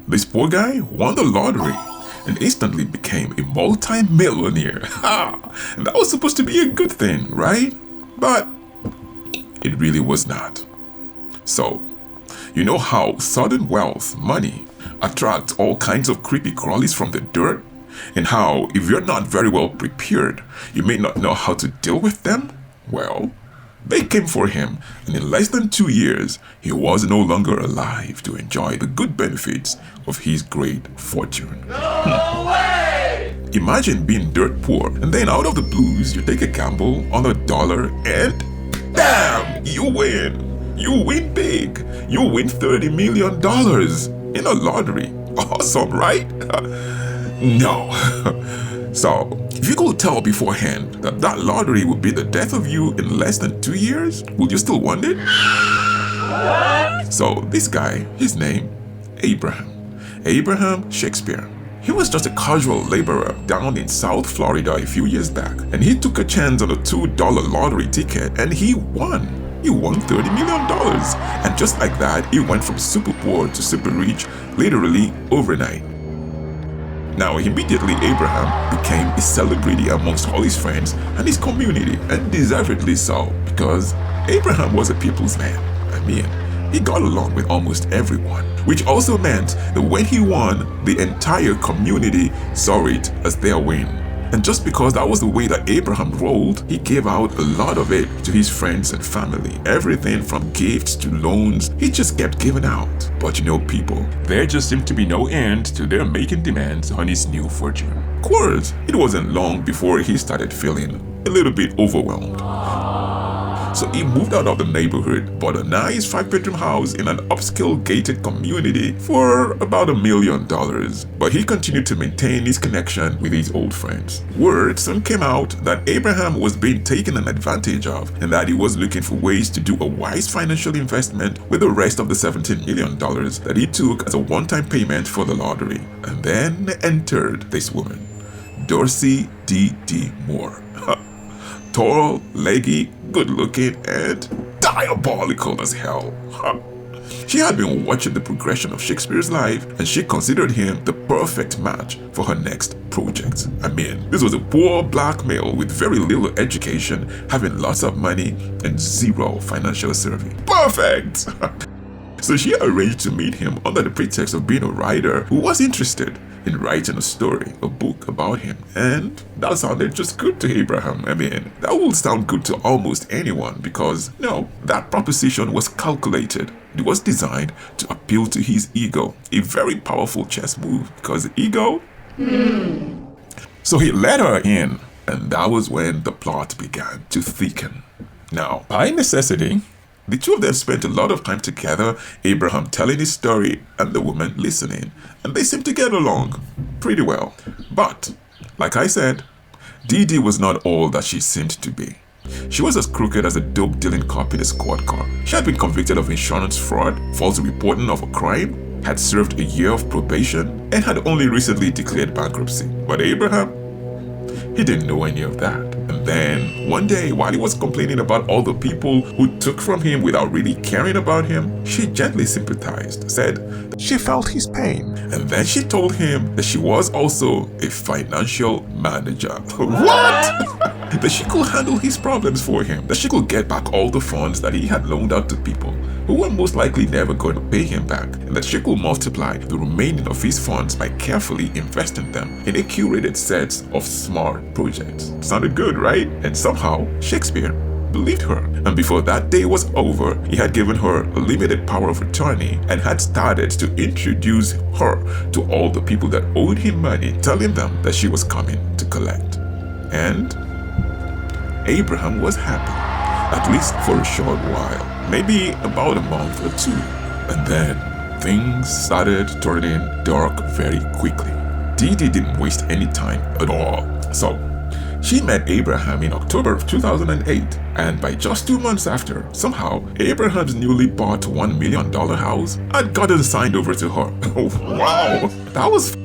This poor guy won the lottery and instantly became a multi-millionaire. And that was supposed to be a good thing, right? But it really was not. So, you know how sudden wealth, money, attracts all kinds of creepy crawlies from the dirt? And how, if you're not very well prepared, you may not know how to deal with them? Well, they came for him, and in less than 2 years, he was no longer alive to enjoy the good benefits of his great fortune. No way! Imagine being dirt poor, and then out of the blues, you take a gamble on $1, and bam! You win! You win big! You win $30 million in a lottery. Awesome, right? No. So, if you could tell beforehand that that lottery would be the death of you in less than 2 years, would you still want it? What? So, this guy, his name, Abraham Shakespeare. He was just a casual laborer down in South Florida a few years back, and he took a chance on a $2 lottery ticket and he won. He won $30 million. And just like that, he went from super poor to super rich, literally overnight. Now, immediately Abraham became a celebrity amongst all his friends and his community, and deservedly so, because Abraham was a people's man. I mean, he got along with almost everyone, which also meant that when he won, the entire community saw it as their win. And just because that was the way that Abraham rolled, he gave out a lot of it to his friends and family. Everything from gifts to loans, he just kept giving out. But you know, people, there just seemed to be no end to their making demands on his new fortune. Of course, it wasn't long before he started feeling a little bit overwhelmed. So he moved out of the neighborhood, bought a nice 5-bedroom house in an upscale gated community for about $1 million. But he continued to maintain his connection with his old friends. Word soon came out that Abraham was being taken advantage of and that he was looking for ways to do a wise financial investment with the rest of the $17 million that he took as a one-time payment for the lottery. And then entered this woman, Doris DeeDee Moore. Tall, leggy, good-looking, and diabolical as hell. She had been watching the progression of Shakespeare's life, and she considered him the perfect match for her next project. I mean, this was a poor black male with very little education, having lots of money, and zero financial savvy. Perfect! So she arranged to meet him under the pretext of being a writer who was interested in writing a story, a book about him. And that sounded just good to Abraham. I mean, that would sound good to almost anyone because, no, that proposition was calculated. It was designed to appeal to his ego. A very powerful chess move because ego. So he let her in, and that was when the plot began to thicken. Now, by necessity, the two of them spent a lot of time together, Abraham telling his story and the woman listening, and they seemed to get along pretty well. But, like I said, DeeDee was not all that she seemed to be. She was as crooked as a dope-dealing cop in a squad car. She had been convicted of insurance fraud, false reporting of a crime, had served a year of probation, and had only recently declared bankruptcy. But Abraham, he didn't know any of that. And then, one day, while he was complaining about all the people who took from him without really caring about him, she gently sympathized, said that she felt his pain. And then she told him that she was also a financial manager. What? That she could handle his problems for him, that she could get back all the funds that he had loaned out to people who were most likely never going to pay him back, and that she could multiply the remaining of his funds by carefully investing them in a curated set of smart projects. Sounded good, right? And somehow, Shakespeare believed her. And before that day was over, he had given her a limited power of attorney and had started to introduce her to all the people that owed him money, telling them that she was coming to collect. And Abraham was happy, at least for a short while. Maybe about a month or two. And then things started turning dark very quickly. DeeDee didn't waste any time at all. So she met Abraham in October of 2008, and by just 2 months after, somehow Abraham's newly bought $1 million house had gotten signed over to her. Wow, that was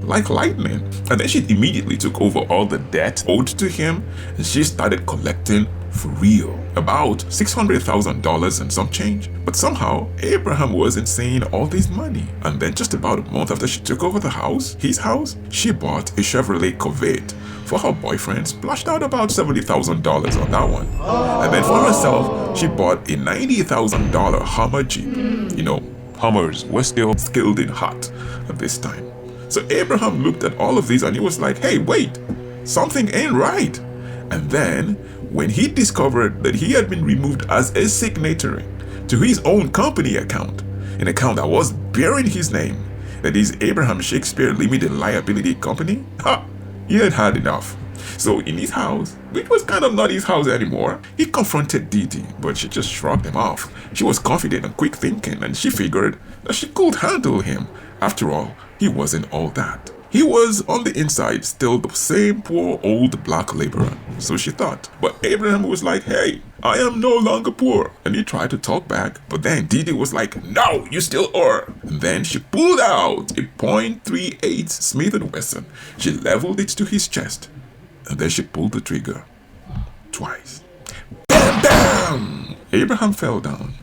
like lightning. And then she immediately took over all the debt owed to him, and she started collecting For real. About $600,000 and some change. But somehow, Abraham wasn't seeing all this money. And then just about a month after she took over the house, his house, she bought a Chevrolet Corvette. For her boyfriend, splashed out about $70,000 on that one. And then for herself, she bought a $90,000 Hummer Jeep. You know, Hummers were still scalding hot at this time. So Abraham looked at all of these and he was like, hey, wait, something ain't right. And then, when he discovered that he had been removed as a signatory to his own company account, an account that was bearing his name, that is Abraham Shakespeare Limited Liability Company, he had had enough. So in his house, which was kind of not his house anymore, he confronted DeeDee, but she just shrugged him off. She was confident and quick thinking, and she figured that she could handle him. After all, he wasn't all that. He was, on the inside, still the same poor old black laborer, so she thought. But Abraham was like, hey, I am no longer poor. And he tried to talk back, but then DeeDee was like, no, you still are. And then she pulled out a .38 Smith & Wesson. She leveled it to his chest, and then she pulled the trigger. Twice. Bam, bam! Abraham fell down,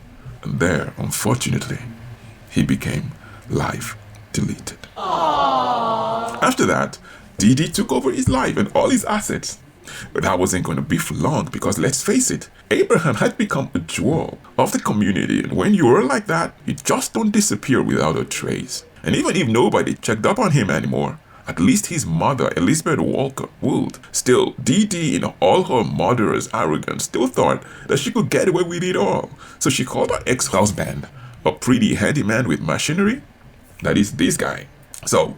and there, unfortunately, he became life deleted. After that, DeeDee took over his life and all his assets. But that wasn't going to be for long because let's face it, Abraham had become a jewel of the community, and when you were like that, you just don't disappear without a trace. And even if nobody checked up on him anymore, at least his mother, Elizabeth Walker, would. Still, DeeDee, in all her murderous arrogance, still thought that she could get away with it all. So she called her ex-husband, a pretty handyman with machinery. That is this guy. So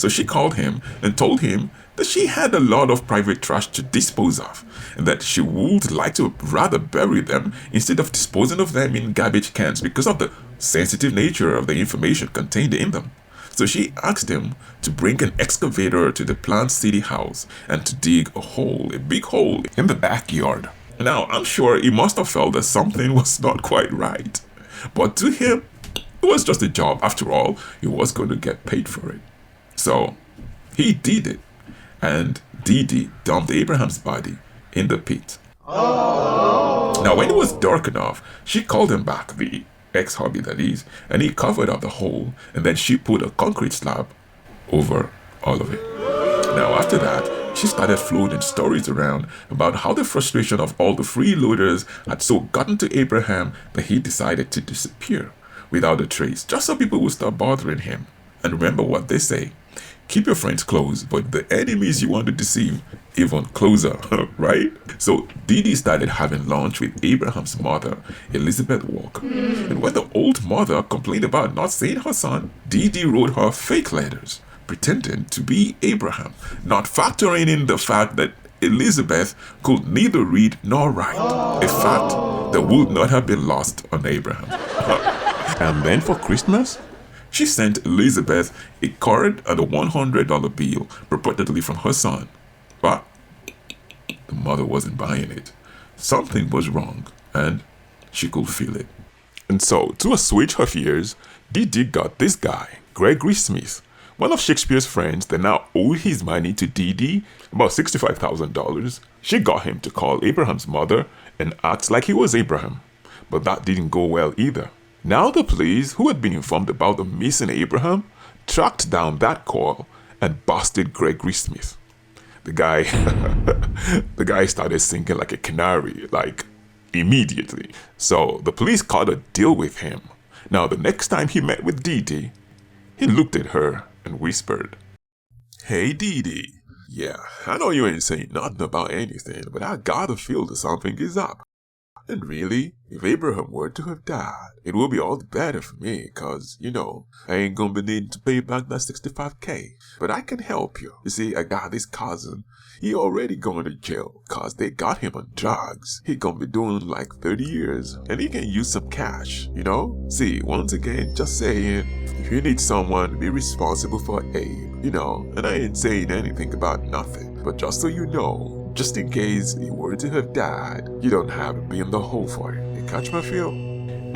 she called him and told him that she had a lot of private trash to dispose of, and that she would like to rather bury them instead of disposing of them in garbage cans because of the sensitive nature of the information contained in them. So she asked him to bring an excavator to the Plant City house and to dig a big hole in the backyard. Now, I'm sure he must have felt that something was not quite right, but to him, it was just a job. After all, he was going to get paid for it. So he did it, and DeeDee dumped Abraham's body in the pit. Now, when it was dark enough, she called him back, the ex-hubby that is, and he covered up the hole, and then she put a concrete slab over all of it. Now, after that, she started floating stories around about how the frustration of all the freeloaders had so gotten to Abraham that he decided to disappear without a trace, just so people would stop bothering him. And remember what they say, keep your friends close, but the enemies you want to deceive even closer, right? So DeeDee started having lunch with Abraham's mother, Elizabeth Walker. And when the old mother complained about not seeing her son, DeeDee wrote her fake letters, pretending to be Abraham, not factoring in the fact that Elizabeth could neither read nor write, a fact that would not have been lost on Abraham. And then for Christmas, she sent Elizabeth a card and a $100 bill, purportedly from her son. But the mother wasn't buying it. Something was wrong, and she could feel it. And so, to assuage her fears, DeeDee got this guy, Gregory Smith, one of Shakespeare's friends that now owed his money to DeeDee, about $65,000. She got him to call Abraham's mother and act like he was Abraham. But that didn't go well either. Now the police, who had been informed about the missing Abraham, tracked down that call and busted Gregory Smith. The guy started singing like a canary, like immediately. So the police cut a deal with him. Now the next time he met with DeeDee, he looked at her and whispered, "Hey DeeDee, yeah, I know you ain't saying nothing about anything, but I gotta feel that something is up. And really, if Abraham were to have died, it would be all the better for me, cause, I ain't gonna be needing to pay back that $65K. But I can help you. You see, I got this cousin. He already going to jail, cause they got him on drugs. He gonna be doing like 30 years, and he can use some cash, See, once again, just saying, if you need someone to be responsible for Abe, and I ain't saying anything about nothing, but just so you know, just in case he were to have died, you don't have to be in the hole for it. You catch my feel?"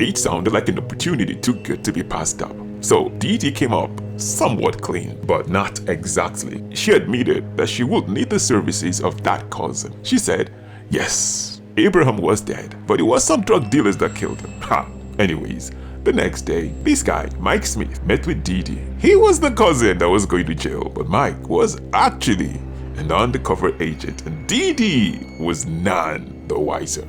It sounded like an opportunity too good to be passed up. So DeeDee came up somewhat clean, but not exactly. She admitted that she would need the services of that cousin. She said, "Yes, Abraham was dead, but it was some drug dealers that killed him. Ha! Anyways, the next day, this guy, Mike Smith, met with DeeDee. He was the cousin that was going to jail, but Mike was actually an undercover agent, and DeeDee was none the wiser.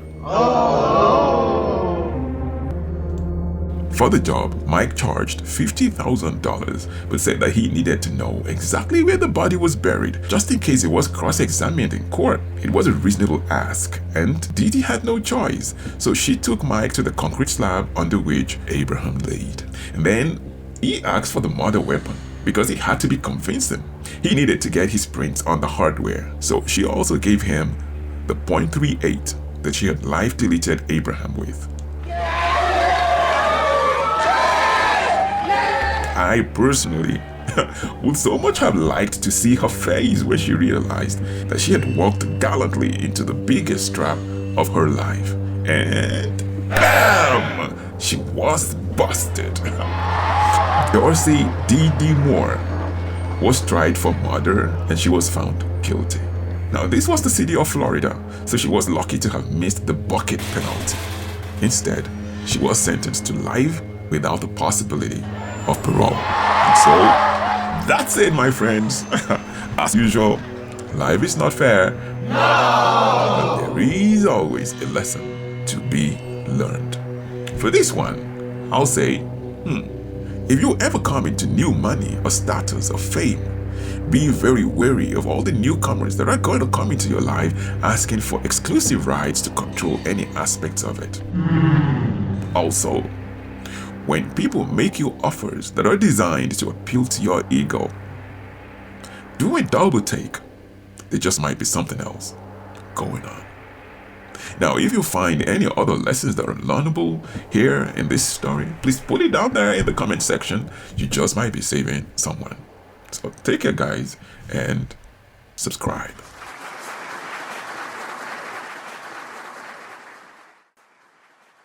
For the job, Mike charged $50,000, but said that he needed to know exactly where the body was buried, just in case it was cross-examined in court. It was a reasonable ask, and DeeDee had no choice, so she took Mike to the concrete slab under which Abraham laid. And then he asked for the murder weapon, because it had to be convincing. He needed to get his prints on the hardware, so she also gave him the .38 that she had live deleted Abraham with. I personally would so much have liked to see her face when she realized that she had walked gallantly into the biggest trap of her life. And BAM! She was busted. Doris DeeDee Moore was tried for murder and she was found guilty. Now, this was the city of Florida, so she was lucky to have missed the bucket penalty. Instead, she was sentenced to life without the possibility of parole. And so, that's it, my friends. As usual, life is not fair, but there is always a lesson to be learned. For this one, I'll say, if you ever come into new money or status or fame, be very wary of all the newcomers that are going to come into your life asking for exclusive rights to control any aspects of it. Also, when people make you offers that are designed to appeal to your ego, do a double take. There just might be something else going on. Now, if you find any other lessons that are learnable here in this story, please put it down there in the comment section. You just might be saving someone. So take care, guys, and subscribe.